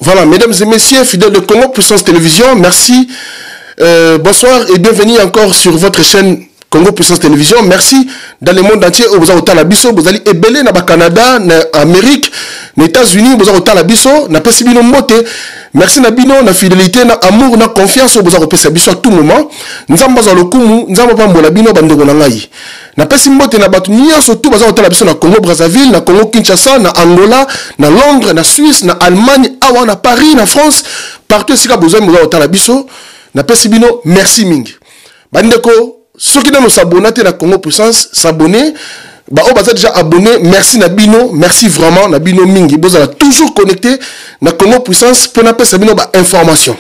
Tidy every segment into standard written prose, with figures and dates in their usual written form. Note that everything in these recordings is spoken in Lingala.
Voilà, mesdames et messieurs, fidèles de Congo Puissance Télévision, merci. Bonsoir et bienvenue encore sur votre chaîne Congo Puissance Télévision. Merci dans le monde entier. Vous avez la biso, vous allez ébélé dans le Canada, en Amérique, aux États-Unis, vous avez la biso, na pesibino mote. Merci Nabino, na fidélité, na amour, na confiance, vous avez la biso à tout moment. Nous avons besoin de kumu, nous avons besoin de bino bande ngai. Na pesi mote na batu nia surtout vous avez la biso na Congo Brazzaville, na Congo Kinshasa, na Angola, na Londres, na Suisse, na Allemagne, awa na Paris, na France, partout ici vous avez la biso. Na pesibino, merci mingi. Bandeko ceux qui nous s'abonnent à Congo Puissance, s'abonner. Bah, on va déjà abonné. Merci Nabino, merci vraiment Nabino Mingi. Vous allez toujours connecté na Congo Puissance pour n'appeler Sabino bah information.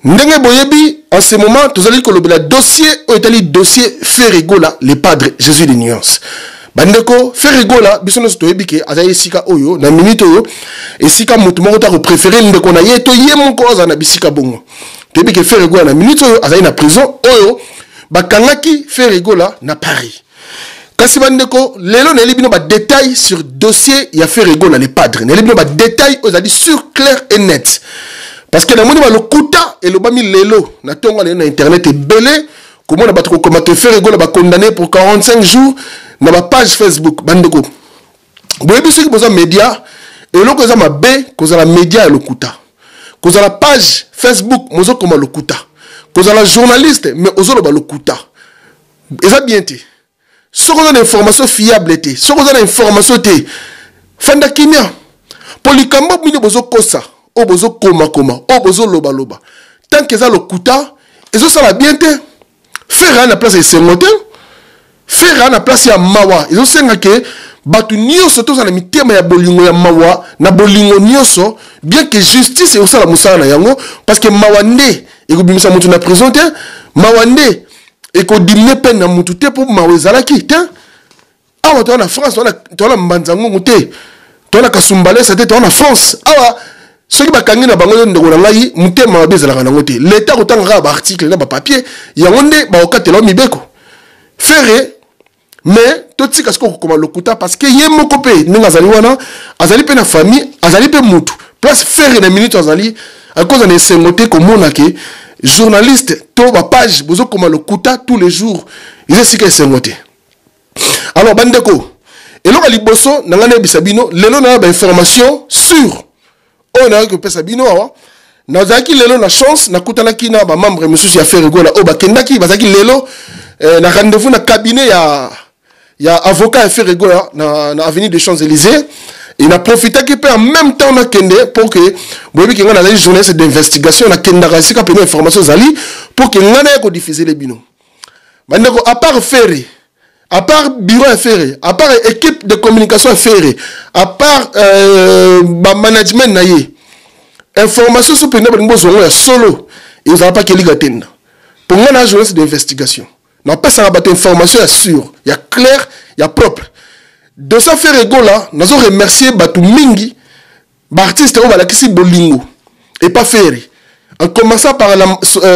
Ndenge boyebi en ce moment, vous allez que le dossier au Italie dossier Ferregola, les padres Jésus des nuances. Bandeko Ferregola, bisono stoyebi ke azaye sika oyo na minute oyo et sika mutumo ko ta préféré ndeko na yeto yemo ko za na bisika bongo. Toyebi ke Ferregola na minute oyo azaye na prison oyo bakangaki Ferregola na Paris. Kasi bandeko lelo na libino ba détail sur dossier ya Ferregola les padres. Na libino ba détail aux dit sur clair et net. Parce que na moni ba lokuta et lo bami lelo na tonga na internet et belé comment na batko comment que Ferregola ba condamné pour 45 jours na ba page Facebook bandeko. Boyebi ceux qui besoin média et lo ko za mabe ko za la média et lokuta. Ko za la page Facebook mozo comme lokuta. Vous êtes journaliste, mais vous avez le kuta. Et ça bien été. Si vous avez une information fiable, si vous avez une information, fanda kimia. Polikamba, vous avez kosa, vous avez koma, vous avez loba loba. Tant que vous avez le kuta, et ça va bien été. Faire à la place de Sengote, faire à la place de Mawa. Ils ont dit que batu nyoso to za na mitema ya bolingo ya mawa na bolingo nyoso bien que justice et aussi la musala na yango parce que mawande et ko bimisa mutu na prison te mawande et ko dimne peine na mutu te pour mawezala ki te awa to na France to na mbanzango muté to na kasumbale c'était to na France awa ceux qui bakangi na bango ndeko na ngai mutema mabezala na ngote l'état ko tanga ba article na ba papier yango nde ba okatela mibeko faire mais tout ce que comme le kuta parce que yé mon copé nous azali wana azali pe na famille azali pe mutu place faire une minute azali à cause de ces mots comme on a que journaliste to ba page bozo comme le kuta tous les jours ils est que ces mots alors bandeko et là liboso nangane bisabino lelo na ba information sur on a que pesabino awa na zaki lelo na chance na kutana kina ba membre monsieur ya Ferregola o ba kendaki bazaki lelo na rendez-vous na cabinet ya avocat Ferregola na avenue des Champs-Élysées. Il a profité qu'il peut en même temps na kende pour que vous voyez qu'il y a une journée d'investigation na kenda rasika pour information zali pour que ngana ko diffuser les binos. Bandeko à part Ferré, à part bureau Ferré, à part équipe de communication Ferré, à part management naïe. Information sur pena bango zongo solo et vous avez pas que liga tenda. Pour ngana journée d'investigation. Non pas ça battre information sûre, il y a clair, il y a propre. De ça Ferregola, nous avons remercié Batu Mingi, l'artiste au Balakisi Bolingo, et pas Ferré. En commençant par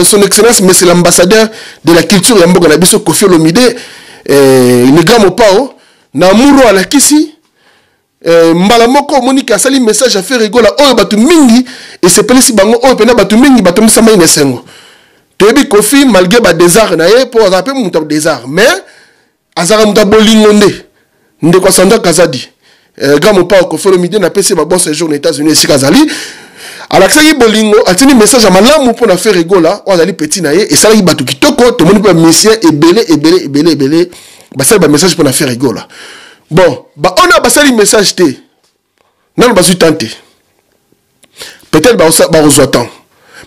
son excellence, mais c'est l'ambassadeur de la culture Yamboga Nabiso Kofi Olomide, le grand Mopao, Namuro Alakisi, Mbalamoko Monika Sali message à Ferregola, oh Batu Mingi, et c'est pas si bango, oh pena Batu Mingi, Batu Misama Inesengo. Tebi Kofi malgré ba désart na ye pour appeler mon désart mais azara muta bolingo nde kwa sanda kazadi grand mon pa Kofi Olomide na pesi ba bon séjour aux États-Unis si kazali alaksaki bolingo atini message à malamu pour na Ferregola o azali petit na ye et ça li batu kitoko to moni pa monsieur ebele ba sali ba message pour na Ferregola bon ba on a ba sali message te non ba su tenter peut-être ba reçoit temps.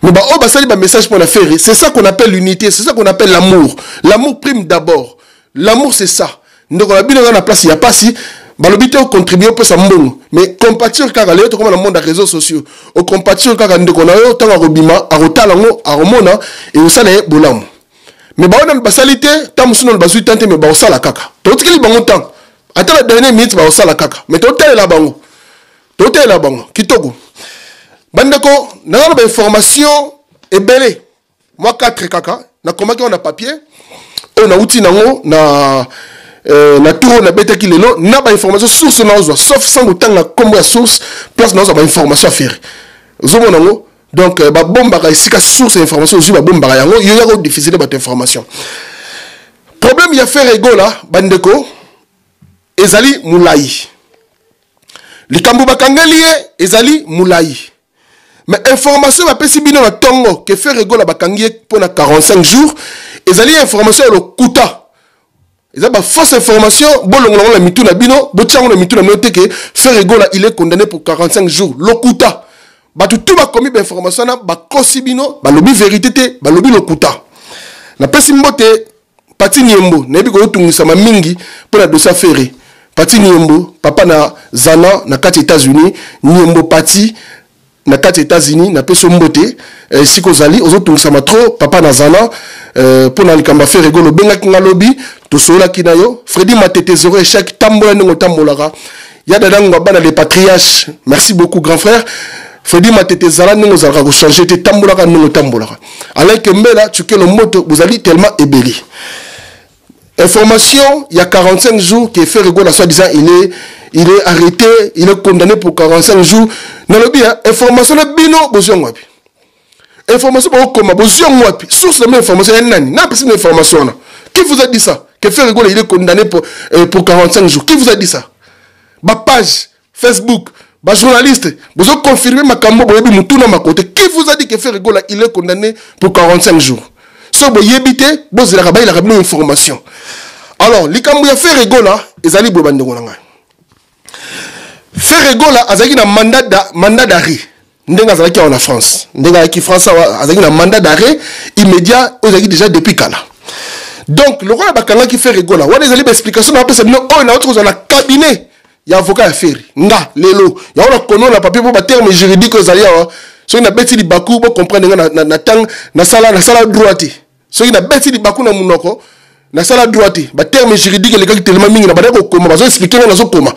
Mais bah, oh, bah, ça, message pour la faire. C'est ça qu'on appelle l'unité, c'est ça qu'on appelle l'amour. L'amour prime d'abord. L'amour, c'est ça. Donc, on a bien dans la place, il n'y a pas si. Bah, l'obité, on contribue un peu ça, mais compatir, car le comme dans le monde des réseaux sociaux. On compatir, car on a autant à Robima, à Rotalango, à Romona, et au Salé, Bolam. Mais bah, on a une basalité, tant que nous avons tenté, mais bah, on sait la caca. Tout ce qui est bon temps. Attends la dernière minute, bah, on sait la caca. Mais tout est là-bas. Tout est là-bas. Kitogo. Bandeko, na ba information est belle. Moi 4 kaka, na comment on a papier, on a outil nango na tour na beta ki lelo, na ba information source na ozwa, sauf sans autant na comme source, place na ba information à faire. zomonango donc ba bomba ka sika source information aussi ba bomba yango yo ya ko diffuser ba information problème ya faire egola bandeko ezali mulai likambo bakangeli ezali mulai mais information ba pesi bino na tongo que faire egola bakangi pour na 45 jours ezali information le kuta ezali ba fausse information bolongolongo la mituna bino botiango na mituna note que faire egola il est condamné pour 45 jours le kuta batu tout ba komi ba information na ba kosi bino ba lobi vérité te ba lobi le kuta na pesi mbote pati niembo na yebi ko tungisa ma mingi pour na dossier ferré pati niembo papa na zana na kati États-Unis niembo pati na kati États-Unis na peso mbote siko zali ozotungisa ma trop papa na zana pour na likamba faire rigolo benga kinga lobi to sola kinayo Freddy Matete zéro échec tambola ngo tambolaka ya dadango bana les patriarches merci beaucoup grand frère Freddy Matete zala ngo zalaka ko changer te tambolaka ngo tambolaka alors que mbela tu que le moto vous allez tellement ébéli information il y a 45 jours que fait rigolo soit disant il est arrêté il est condamné pour 45 jours na lobi information na bino bozio wapi information ba koma bozio wapi source de même information ya nani na personne information na qui vous a dit ça que fait rigolo il est condamné pour 45 jours qui vous a dit ça ba page Facebook ba journaliste vous avez confirmé makambo boyebi mutuna makote qui vous a dit que fait rigolo il est condamné pour 45 jours so boyebité bozela ba il a ramené information alors likambo ya fait rigolo ezali bobande ngolanga fait rigolo azaki na mandat d'arrêt ndenga azaki en France ndenga ki France azaki na mandat d'arrêt immédiat ozaki déjà depuis kala donc le roi bakanga qui fait rigolo wana ezali ba explication na pesa bino o na autre na cabinet ya avocat ya faire nga lelo ya ona kono na papier pour ba terme juridique ozali awa so na beti li baku bo comprendre nga na tang na sala droite so na beti li baku na munoko na sala droite ba terme juridique le gars tellement mingi na ba ko koma ba zo expliquer na zo koma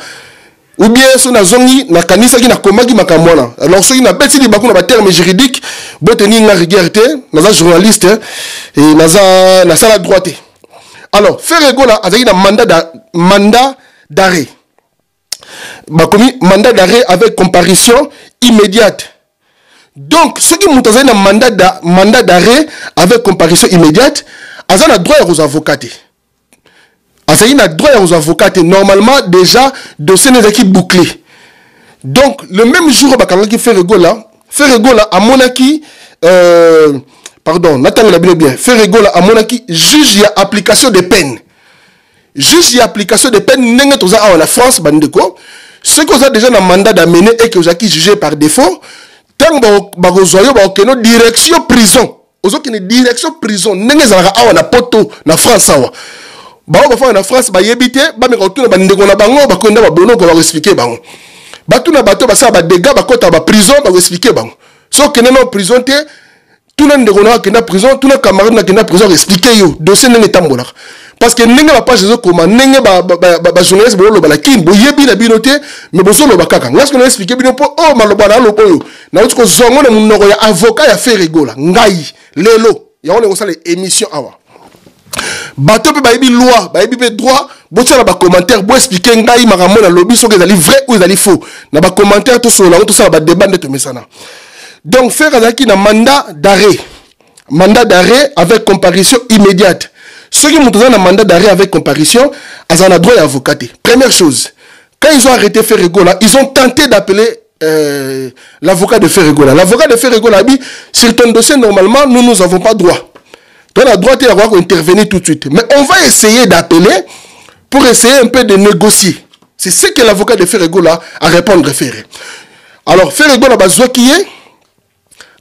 ou bien so na zongi na kanisa ki na komaki makamwana alors so na beti li baku na ba terme juridique bo tenir nga rigueur te na za journaliste et na sala droite alors faire rigola azaki na mandat d'arrêt bakomi mandat d'arrêt avec comparution immédiate donc ce qui moutaza na mandat d'arrêt avec comparution immédiate azana droit aux avocats azali na droit aux avocats normalement déjà dossier n'est qui bouclé donc le même jour bakanga qui fait rigola à monaki pardon n'attends la bien fait rigola à monaki juge ya application de peine juge ya application de peine n'enga toza à la France bandeko ce que vous avez déjà un mandat d'amener et que vous avez jugé par défaut tant que vous direction prison vous avez une direction prison n'enga zalaka awa na poto na France awa na France ba yebité ba me retourner ba ndeko na bango ba konda ba bono ko ba expliquer bango batu na bato ba sa ba dégâts ba kota ba prison ba expliquer bango so que non prison te tout le ndeko na kenda prison tout le camarade na kenda prison expliquer yo dossier n'enga tambola parce que n'enga ba page zo koma n'enga ba journaliste bo lo ba la kin bo yebi na binoté mais bo so lo ba kaka ngasko na expliquer bino po oh maloba na lo boyo na utiko zongo na munoko ya avocat ya fait rigola ngai lelo ya on sala émission awa bato pe bayebi loi bayebi pe droit botia na ba commentaire bo expliquer ngai makambo na lobby so que ezali vrai ou ezali faux na ba commentaire to so la to sala ba débat de mesana donc faire azaki na mandat d'arrêt avec comparution immédiate ceux qui montent dans un mandat d'arrêt avec comparution ils ont un droit à avocat. Première chose, quand ils ont arrêté Ferregola, ils ont tenté d'appeler l'avocat de Ferregola. L'avocat de Ferregola a dit, sur ton dossier, normalement, nous n'avons pas droit. Tu as droit d'intervenir tout de suite. Mais on va essayer d'appeler pour essayer un peu de négocier. C'est ce que l'avocat de Ferregola a répondu référé. Alors, Ferregola, qui est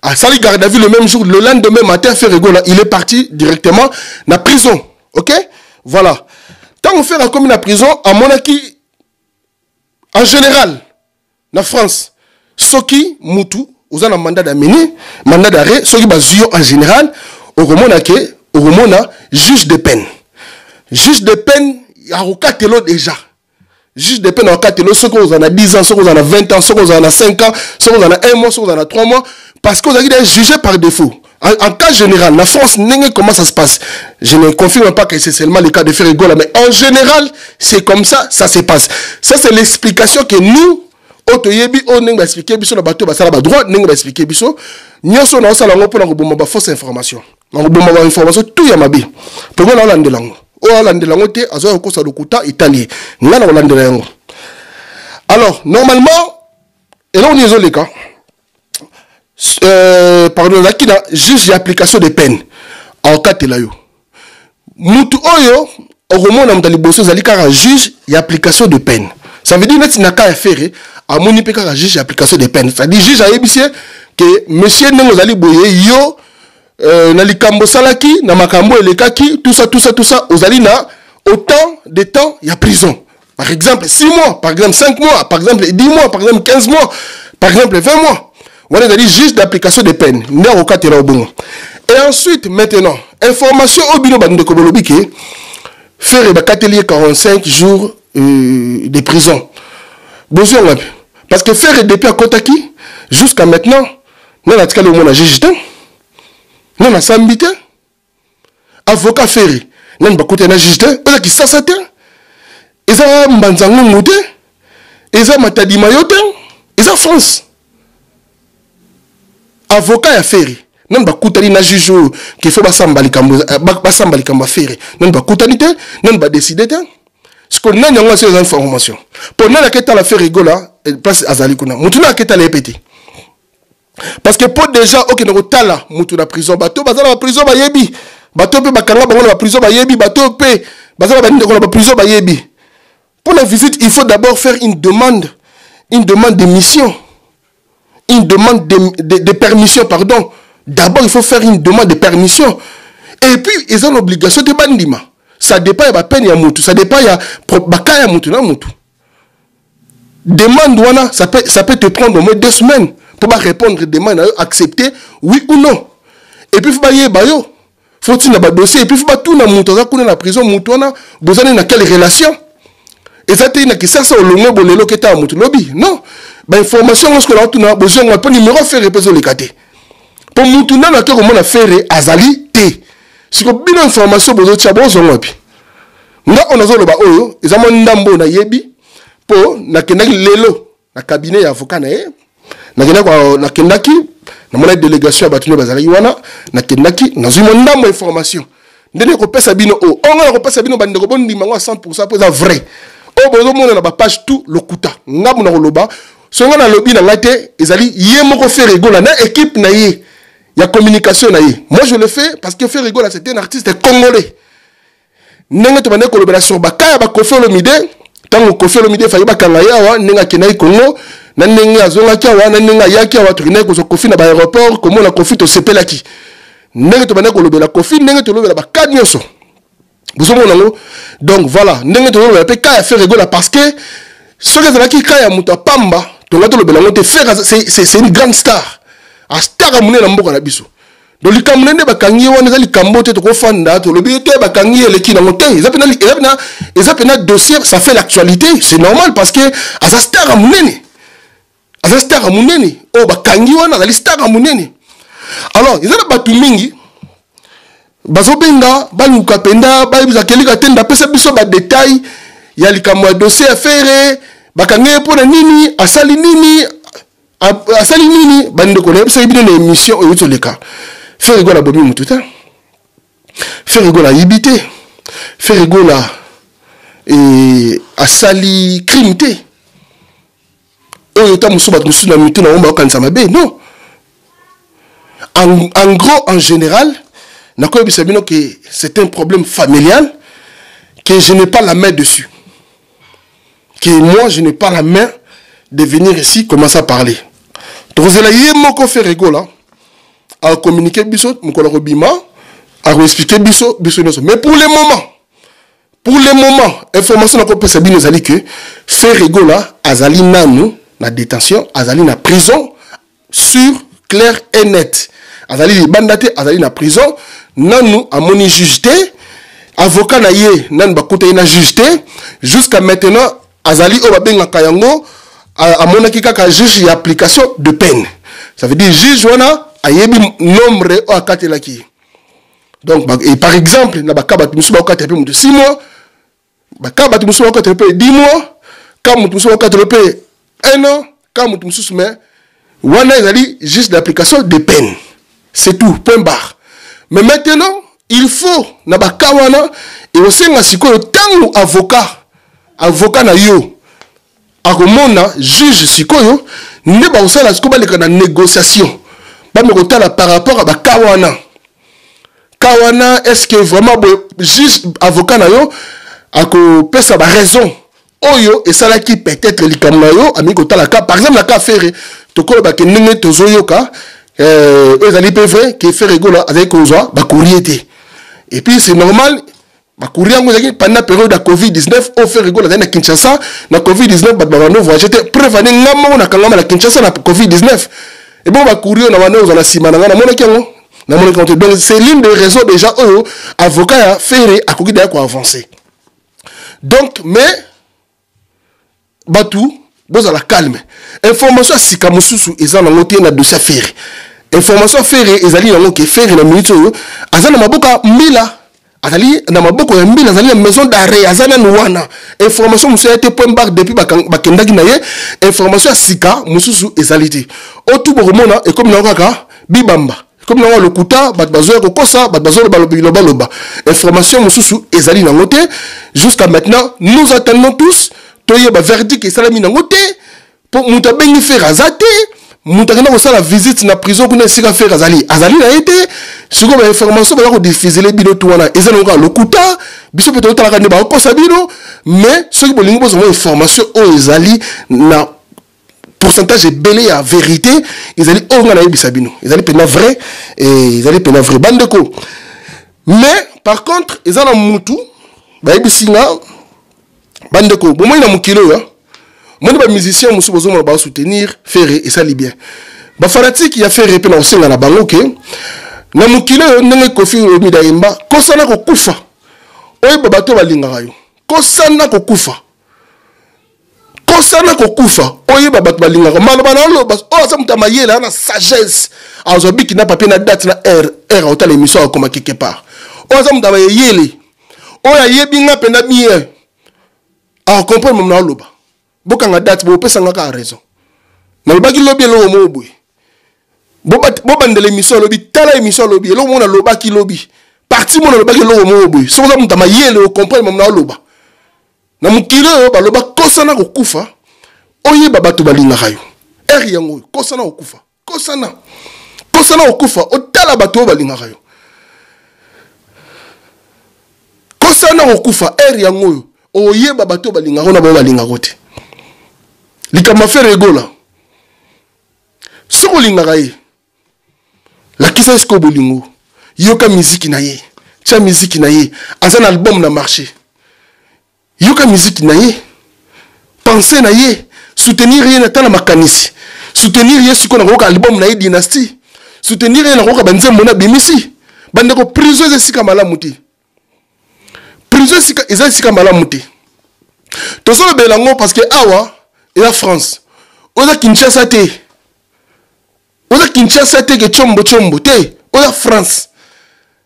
à Sali garde à vue le même jour, le lendemain matin, Ferregola, il est parti directement dans la prison. Ok? Voilà. Tant on fait comme la prison, à Monaki, en général, en France, Soki, Moutou, vous avez un mandat d'amener, mandat d'arrêt, Soki Bazio en général, au Romona, juge de peine. Juge de peine, il y a au Catelo déjà. Juge de peine en Catelo, ceux qui vous en a 10 ans, ceux qui vous en a 20 ans, ceux qui vous en a 5 ans, ceux qui vous en a 1 mois, ceux qui vous en a 3 mois, parce que vous avez jugé par défaut. En cas général, la France, comment ça se passe? Je ne confirme pas que c'est seulement le cas de Ferregola, mais en général, c'est comme ça, ça se passe. Ça, c'est l'explication que nous, Oto yebi o nenga expliquer biso na bato basala ba droit nenga expliquer biso. Nyoso na osala ngo pona ko bomba ba fausse information. Na ko bomba ba information tout ya mabi. Poko na landela ngo. O landela ngo te azo ko sa lokuta italien. Nga na landela ngo. Alors, normalement, et là on y est les cas. Pardon, là qui a juge l'application des peines. En cas de là yo. Mutu oyo, au moment où on a liboso zali car juge l'application de peine. Ça veut dire que n'a qu'à faire à mon ipeka juge l'application des peines. Ça dit juge a ébissé que monsieur nengo zali boye yo na likambo salaki na makambo elekaki tout ça ozali na autant de temps il y a prison. Par exemple 6 mois, par exemple 5 mois, par exemple 10 mois, par exemple 15 mois, par exemple 20 mois. Voilà, c'est juste d'application des peines. Et ensuite, maintenant, information au bureau de Kobolobike, faire un 45 jours de prison. Bonjour, parce que faire depuis à Kotaki, jusqu'à maintenant, nous avons le monde à juger, nous avons sambité, avocat faire, nous avons côté à juger, nous avons sasate, ils ont mbanzango mouté, ils ont matadi mayote, ils ont France. Avocat ya ferry non ba kutani na juge qu'il faut basambali kambo ferry non ba kutani te non ba décider te ce qu'on a n'yango ces informations pour na la keta la ferry gola place azali kuna mutuna la keta la epeti parce que pour déjà OK na kotala mutu na prison bato bazala ba prison ba yebi bato pe bakanga bango na prison ba yebi bato pe bazala ba ndeko na prison ba yebi pour la visite il faut d'abord faire une demande de mission. Une demande de permission, pardon. D'abord, il faut faire une demande de permission. Et puis, ils ont l'obligation de bandima. Ça dépend de la peine ya mutu. Ça dépend de la mutu na mutu. Demande, ça peut te prendre au moins 2 semaines pour répondre à demande, accepter, oui ou non. Et puis, il faut bayo. Faut-il avoir dossier. Et puis, il faut tout na mutu. Ça coule la prison, mutu, besoin de quelle relation. Et ça, c'est que ça, c'est au long de l'eau qui est à mutu lobby. Non. Bah, information, lorsque l'on a besoin, on peut numéro faire répéter les catés. Pour nous, tout le monde a fait azali té. Si on a une information, on a besoin de on a oyo, ils ont ndambo na yebi pour na kenaki lelo na cabinet avocat na ye. Na kenaki na mona délégation abatuni bazali wana na kenaki na zuma ndambo information. Ndene ko pesa bino o. On a ko pesa bino bande ko bondi mango 100% pour ça vrai. O bozo mona na ba page tout lokuta. Ngabu na koloba si on a lobby dans la tête, ils allaient y faire rigoler na équipe na y a communication na y. Moi je le fais parce que faire rigoler c'est un artiste congolais. Nenga to bande collaboration ba kaya ba Koffi Olomide, tango Koffi Olomide fa yiba kanga yawa nenga kenai Congo, na nenga azonga kya na nenga yaki wa to kinai ko so Koffi na ba aéroport comme na Koffi to sepelaki. Nenga to bande collaborer Koffi nenga to lobela ba kanyoso. Vous avez donc voilà, nenga to lobela pe kaya faire rigoler parce que ce que ça qui kaya muta pamba c'est une grande star. A star amune na mboka na biso. Donc li kamune bakangi wana za li kambote to ko fanda to lobi te bakangi eleki na mote. Ils appellent dossier, ça fait l'actualité, c'est normal parce que asa star amune. Asa star amune. Oh bakangi wana za li star amune. Alors, ils ont batu mingi bazo benga baluka penda ba biza kelika tenda pesa biso ba détail ya li kamwa dossier affaire bakangé pour nini asali nini bande ko na une émission au YouTube cas faire rigoler la bomi mututa faire rigoler la ibité faire rigoler et asali crimité oyota muso bat musu na mutu na omba kanisa mabe non en gros en général na ko bisabino que c'est un problème familial que je n'ai pas la main dessus. Que moi, je n'ai pas la main de venir ici commencer à parler. Donc, vous allez moko faire rigoler, à communiquer biso, moko robima, à expliquer biso. Mais pour le moment, information na ko pesa bino zali que faire rigoler, azali nanu na détention, azali na prison, sur clair et net. Azali li bandate, azali na prison, nanu a moni jugeté, avocat na ye, nan ba kote na jugeté, jusqu'à maintenant. Azali Obabenga Kayango a monaki kaka juge application de peine. Ça veut dire juge wana a yebi nombre o akatelaki. Donc et par exemple na bakaba musuba okatepe mutu 6 mois, bakaba musuba okatepe 10 mois, kam musuba okatepe 1 an, quand mutu mususu mais wana ezali juste l'application des peines. C'est tout, point barre. Mais maintenant, il faut na bakawana et aussi nga sikoyo tangu avocat na yo akomona juge sikoyo ne ba osala sikoyo baleka na négociation ba me kotala par rapport à bakawana est-ce que vraiment juge avocat na yo akopesa ba raison oyo et ça qui peut-être likamna yo ami kotala ka par exemple la ka faire to ko ba ke ndenge tozoyoka ezali pe vrai que faire rigola avec ozwa ba courrier. Et puis c'est normal, pendant la période de Covid-19, on fait rigoler dans Kinshasa, dans Covid-19, on voyage, preuve à la Kinshasa, dans Covid-19. Et bon, on va courir, on va se donc c'est l'une des raisons déjà, avocat a fait à courir d'ailleurs avancer. Donc, mais, Batou, vous allez calme. Information à Sikamususu, ils ont noté dans le dossier faire. Information ferrée ezali yango ke ferré na minute oyo azana maboka mbila azali na maboko ya mbila azali na maison d'arrêt azana nwana information musu a été point barre depuis bakendaki na ye information ya sika mususu ezali te otu bokomona et comme na kaka bibamba comme na lokuta bat bazo ko kosa bat bazo loba information mususu ezali nango te jusqu'à maintenant nous attendons tous toye ba verdict esalami nango te pour mutabengi faire azate Moutagana ko la visite na prison kuna sika faire azali na été siko ba information ba ko diffuser les bino tuwana ezana ko lokuta biso peut-être talaka ne ba ko sabino mais ceux qui bolingo bozo information o ezali na pourcentage belé à vérité ezali o ngana yebisabino ezali pena vrai et ezali pena vrai bandeko mais par contre ezana mutu ba yebisinga bandeko bo moina mukilo ya moi les musiciens musu bozo ba soutenir Ferré et ça li bien ba fanatique ya Ferré pe na osenga na bango ke na mukile ndenge Kofi Olomide Ayemba kosana ko kufa oyi baba to balingaka yo kosana ko kufa oyi baba to balingaka maloba na lo bas o sa mutama yela na sagesse azobi ki na papier na date na r au tala émission comme quelque part o sa mutama yele o ya yebi nga penda bien a comprendre mon na loba boka nga date bo pesa nga ka raison na lobaki lobi lo mo boy bo bandele émission lobi tala émission lobi lo mo na lobaki lobi parti mo na lobaki lo mo boy so za mutama yele o comprendre mon na loba na mukile ba loba kosana ko kufa oye baba to balinga kayo yango kosana ko kufa kosana ko kufa o tala bato balinga kayo kosana ko kufa yango oye baba to balinga ko na ba balinga kote likama faire rigola soko linga ye la kisa esko bolingo yoka musique na ye tia musique na ye azana album na marché yoka musique na ye penser na ye soutenir ye na tala makanisi soutenir ye siko na koka album na ye dynastie soutenir ye na koka banzembo na bimisi bandeko prison esika malamu te prison esika malamu te tozo belango parce que awa et la France oza Kinshasa te que chombo te oza France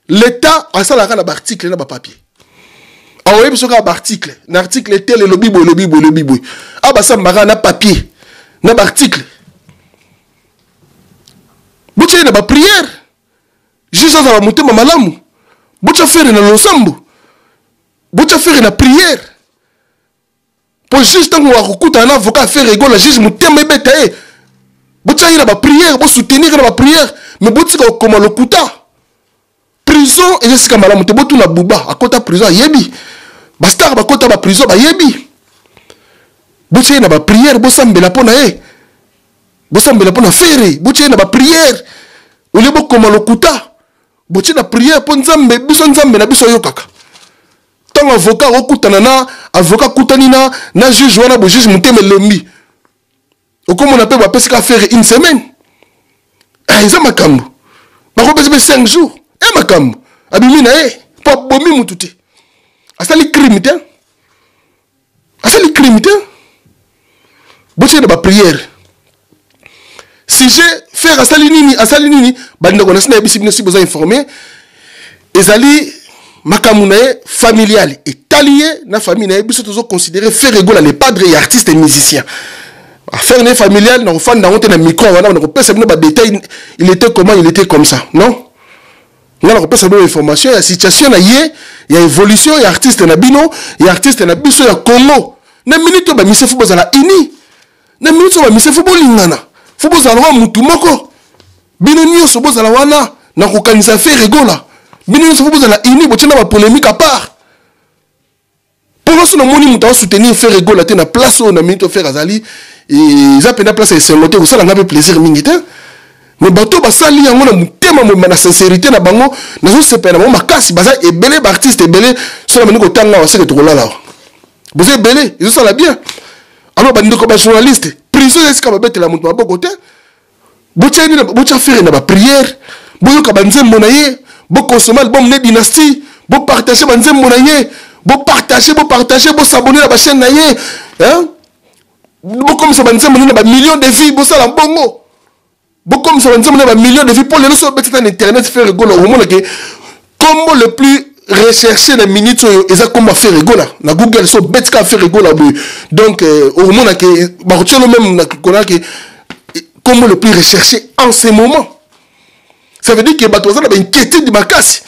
l'état a ça la na article na ba papier awoye biso ka article na article tel le bibo aba sa mara na papier na article buche na ba prière juste ça va monter malamu buche faire na losambo buche faire na prière pour juste tant qu'on écoute un avocat faire rigoler juste mutema beta e bucha ina ba prière bo soutenir na ba prière mais botika comme le kuta prison et c'est comme la muté botu na buba akota prison yebi bastar ba kota ba prison ba yebi bucha ina ba prière bo sambela pona e bo sambela pona faire bucha ina ba prière ole bo comme le kuta bucha na prière pour nzambe biso nzambe na biso yokaka tant avocat okutana na avocat kutani na juge wana bo juge muteme lombi comme on appelle ba pesika faire une semaine ils ont makambo ba ko pese 5 jours et makambo abimi na e po bomi mututé asali crime te bo de ba prière si j'ai faire asali nini banda ko nasina bisi bino si besoin informer ezali makamuna familial et allié na famille na biso tozo considérer faire rigoler les padres et artistes et musiciens Affaire familiale, dans le micro, on a pas de détails, il était comment, il était comme ça. Non? On a pas de information, il y a situation, il y a évolution, il y a artiste Nabino, il y a artiste Nabiso, il y a Congo. Na minute ba mise football za la ini. Na minute ba mise football lingana. Football za la mutu moko. Bino nyonso boza la wana na kokanisa fe rigola. Bino nyonso football za la ini bo tina ba polémique à part. Pour nous, nous avons soutenu faire rigoler na place où on a mis faire azali et ils appellent la place et c'est monté où ça n'a pas plaisir mingité. Mais bateau basali yango na mutema mo na sincérité na bango na zo sepena mo makasi baza et belé artiste et belé sur la maniko tanga wa seke to là. Vous êtes belé, ils sont là bien. Alors bandiko ba journaliste, prison est-ce que ba bête la mutu ba côté. Botia ni botia faire na ba prière, boyo ka banzembo na ye, bo consommer album ne dynastie, bo partager banzembo na ye. Vous partagez, vous s'abonnez à la chaîne. Hein? Vous comme ça, vous avez millions de vies, vous savez, en bongo. Vous comme ça, vous avez millions de vies. Pour les gens qui sont sur Internet, faire rigoler. Comment le plus recherché les minutes, ils ont comment faire rigoler. Na Google, ils sont bêtes qu'à faire rigoler. Donc, au moment où comment le plus recherché en ce moment. Ça veut dire que vous avez une inquiétude de ma casse.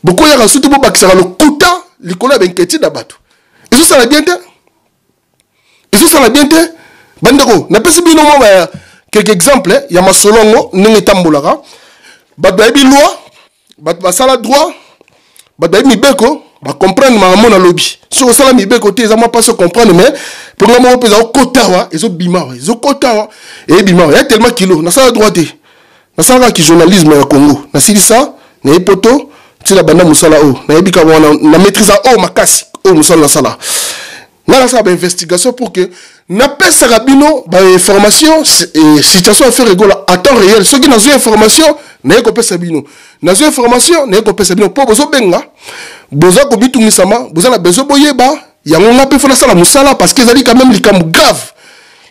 Beaucoup de gens qui ont le quota. L'école a inquiété d'abattre. Ils sont ça la bien. Ils sont ça la bien. Bandeko, n'a pas si bien quelques exemples. Il y a ma solongo, n'en tambolara. Badaibi loi, badbasala droit, badaibi beko, ba comprendre ma mon lobby. Sur ça la mi beko, t'es à moi pas se comprendre mais pour le moment ils ont kotawa, ils ont bima, ils ont kotawa et bima. Il y a tellement kilo. Na ça droit té. Na ça qui journalisme au Congo. Na si ça, na poto. Si la bande musala o na maîtrise o makasi o musala sala na la sa investigation pour que na pesa rabino ba information situation à faire rigola à temps réel ceux qui n'ont information na ko pesa bino na information na ko pesa bino po bozo benga bozo ko bitungisama bozo na bezo boyeba yango na pe fona sala musala parce que ezali quand même likambu grave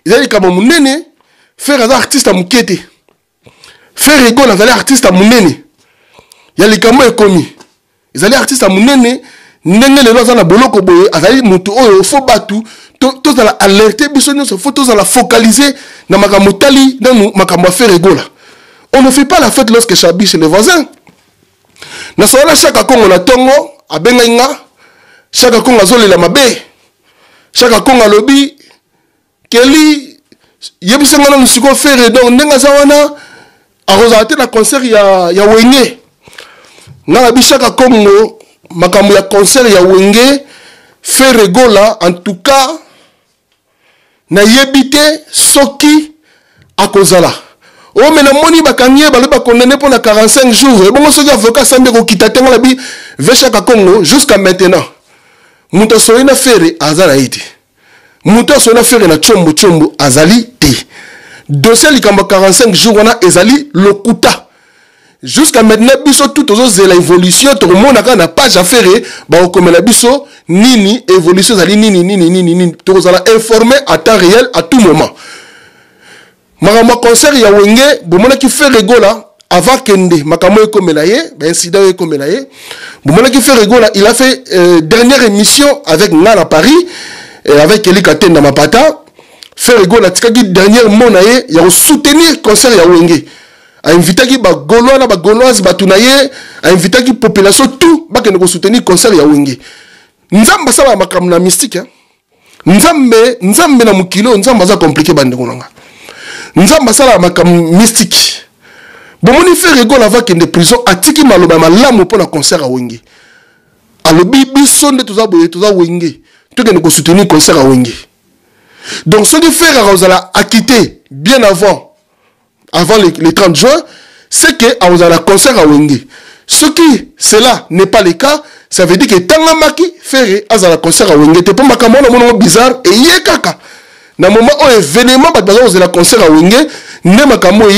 ezali kama munene faire un artiste à mukete faire rigola ezali artiste à munene. Il y a les caméras commis. Ils allaient artistes à Mounene, Nene les lois à la boloko boye, azali mutu oyo fo batu, tous à la alerter, bisogno se photos à la focaliser, na makamotali, na makamwa faire rigola. On ne fait pas la fête lorsque Chabi chez les voisins. Na sola chaque kongo na tongo, abenga inga, chaque kongo azole la mabe, chaque kongo alobi, keli, yebisanga na nsuko faire donc nenga zawana, arosate na concert ya wenge. Na bishaka Congo makambo ya concert ya wenge fait rigola en tout cas na yebite soki akozala o mena moni bakanye baloba condamné pour 45 jours et bon soki avocat sambe ko kitatenga la bi veshaka Congo jusqu'à maintenant muto soina fere azala ite muto soina fere na chombo azali te dossier likambo 45 jours wana ezali lokuta. Jusqu'à maintenant, biso tout aux l'évolution, tout le monde a une page à faire, bah comme la biso nini évolution zali nini, tout ça informé à temps réel à tout moment. Marama concert ya wenge, bomona qui fait rigola avant kende, makamo comme la ye, ben incident comme la ye. Bomona qui fait rigola, il a fait dernière émission avec Nana à Paris, avec Eli Katen dans Mapata, fait rigola, tikaki dernière monaye, il a soutenir concert ya wenge. A invité qui ba gaulois na ba gauloise batunaye a invité qui population tout ba kene ko soutenir concert ya wenge nzamba sala makam na mystique hein nzambe na mukilo nzamba za compliqué bande konanga nzamba sala makam mystique bomoni fait rigole avant que de prison atiki maloba malamu pour la concert ya wenge alobi biso nde toza wenge to kene ko soutenir concert ya wenge donc ce qui fait Rosala a quitté bien avant les 30 juin, c'est que à la concert à Wenge. Ce qui, cela n'est pas le cas, ça veut dire que Tangamaki fait à la concert à Wenge. C'est pas ma bizarre et yé kaka. Dans le moment où événement, à la concert à Wenge,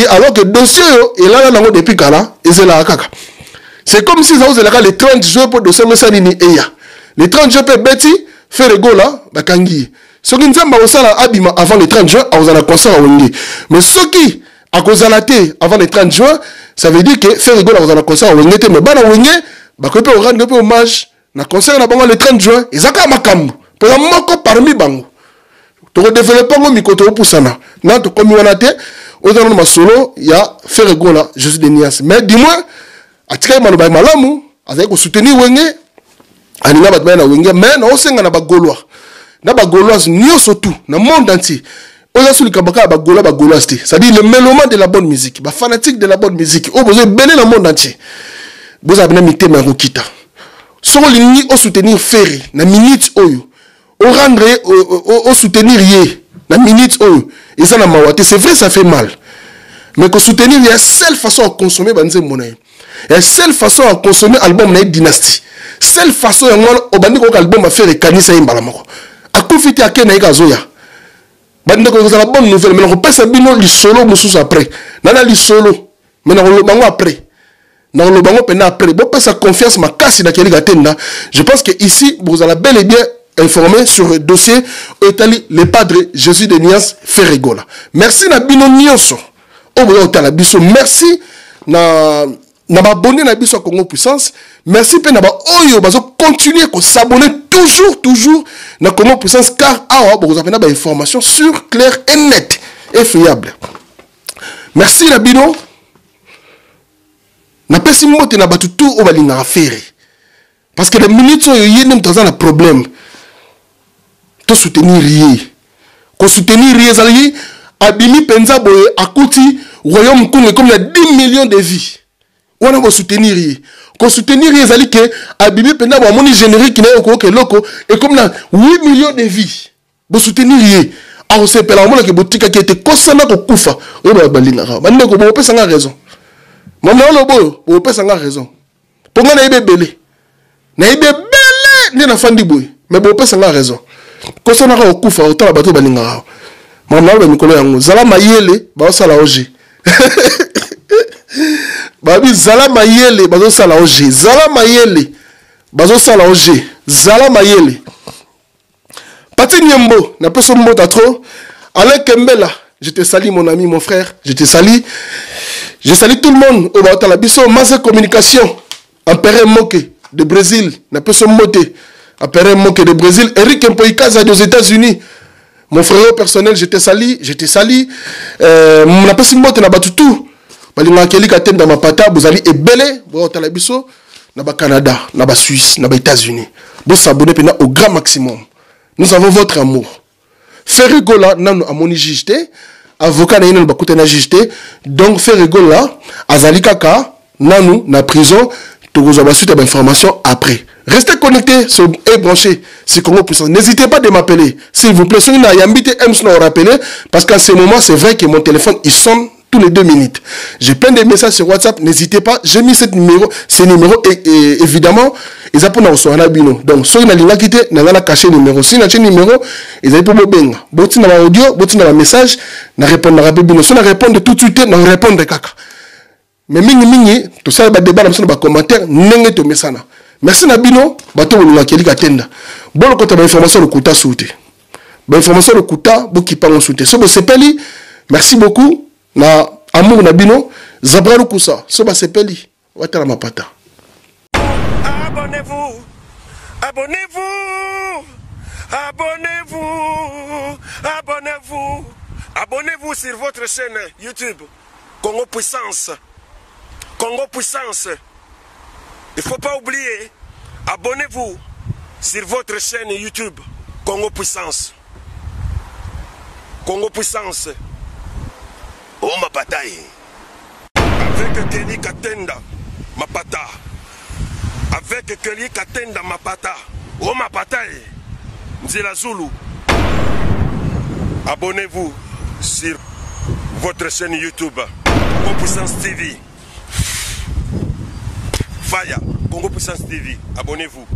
alors que le dossier est là depuis Kala, et c'est là kaka. C'est comme si ça vous les 30 juin pour dossier Messanini et ya. Les 30 juin pour Betty, fait le go là, bakangi. Ce qui nous a abîmé avant les 30 juin, à la concert à Wenge. Mais ce qui, à cause de la thé avant le 30 juin, ça veut dire que faire rigoler dans la concert au Wenge, mais bana Wenge, bah que peut rendre hommage, na concert na bango le 30 juin, ils ont makambo, pour la moko parmi bango. to développer ngo mikoto opusana na to komi wana te ozana ma solo ya Ferrego là Jésus de Nias mais dis-moi atika maloba malamu azali ko soutenir wenge aninga batba na wenge mais na osenga na bagolwa na bagolwa nyonso tout na monde entier oza suli kabaka bagolwa te c'est-à-dire le mélomane de la bonne musique ba fanatique de la bonne musique o besoin belé dans le monde entier vous avez mité ma rokita solo lingi o soutenir Ferry na minute oyo o rendre o soutenir yé na minute oyo et ça na mawate c'est vrai ça fait mal mais que soutenir il y a seule façon à consommer banze monnaie il y a seule façon à consommer album na dynastie seule façon ya ngwana obandi ko album a faire kanisa imbala mako akufiti akena ikazoya bandi ko za la bonne nouvelle mais on passe bino li solo mususu après nana li solo mais na lo bango après na lo bango pena après bon passe confiance ma kasi na keli gatenda je pense que ici vous allez bel et bien informé sur le dossier Etali le padre Jésus de Nias Ferrego là merci na bino nyonso oboyo otala biso merci na abonné na biso Congo Puissance merci pe na ba oyo bazo continuer ko s'abonner toujours na Congo Puissance car awa vous avez ba information sur clair et net et fiable merci na bino na pesi mote na batu tout o balinga affaire parce que les minutes oyo yene mtaza na problème to soutenir rié ko soutenir rié zali abimi penza boye akuti royaume Congo comme il y a 10 millions de vies on a ko soutenir rié zali que abimi penza bo moni générique na ko ke loko et comme na 8 millions de vies bo soutenir rié a se pela mona ke botika qui était kosana ko kufa o ba balinga bande ko bo pesa nga raison mama lo boyo bo pesa nga raison ponga na ibe belé ni na fandi boy mais bo pesa nga raison kosana ko kufa otala bato balinga mama lo mikolo yango zala mayele ba sala oje babi zala mayele bazo sala oje zala mayele bazo sala oje zala mayele Pati Nyembo na peso mbota trop Alain Kembela je te salue mon ami mon frère je te salue je salue tout le monde au Baota la biso Masse Communication Empereur Moke de Brésil na peso mbote Empereur Moke de Brésil Eric Mpoikaza des États-Unis mon frère personnel je te salue na peso mbote na batutu balinga keli katenda mapata bozali ebele Baota la biso na ba Canada na ba Suisse na ba États-Unis bo s'abonner pena au grand maximum nous avons votre amour Ferrego là nanu amoni jijté avocat na yena bakute na jijté donc Ferrego là azali kaka nanu na prison tokozwa ba suite d'information après restez connectés et branchés sur Congo Puissance n'hésitez pas de m'appeler s'il vous plaît soki na yambite emsna rappeler parce qu'en ce moment c'est vrai que mon téléphone il sonne tous les 2 minutes. J'ai plein de messages sur WhatsApp. N'hésitez pas. J'ai mis ces numéros et évidemment, ils ont pour nous un abino. Donc, soit ils n'ont pas quitté, ils n'ont pas caché le numéro. Si ils ont un numéro, ils ont pour me benga. Boti na audio, boti na message, na répondre na bino. Si on répond tout de suite, na répondre kaka. Mais mingi, tout ça va débat dans les commentaires, n'engé to mesana. Merci na bino, bato wulu akeli katenda. Bon le côté d'information le kuta souté. Ba information le kuta, bo ki pa souté. So bo sepeli, merci beaucoup. Na amour na bino Zabralu Kousa soba sepeli watala mapata. Abonnez-vous, abonnez-vous, abonnez-vous, abonnez-vous, abonnez-vous sur votre chaîne YouTube Congo Puissance. Congo Puissance. Il faut pas oublier, abonnez-vous sur votre chaîne YouTube Congo Puissance. Congo Puissance. Oh ma bataille. Avec Kelly Katenda, ma pata. Avec Kelly Katenda, ma pata. Oh ma bataille. Nzela Zulu. Abonnez-vous sur votre chaîne YouTube Congo Puissance TV. Faya, Congo Puissance TV. Abonnez-vous.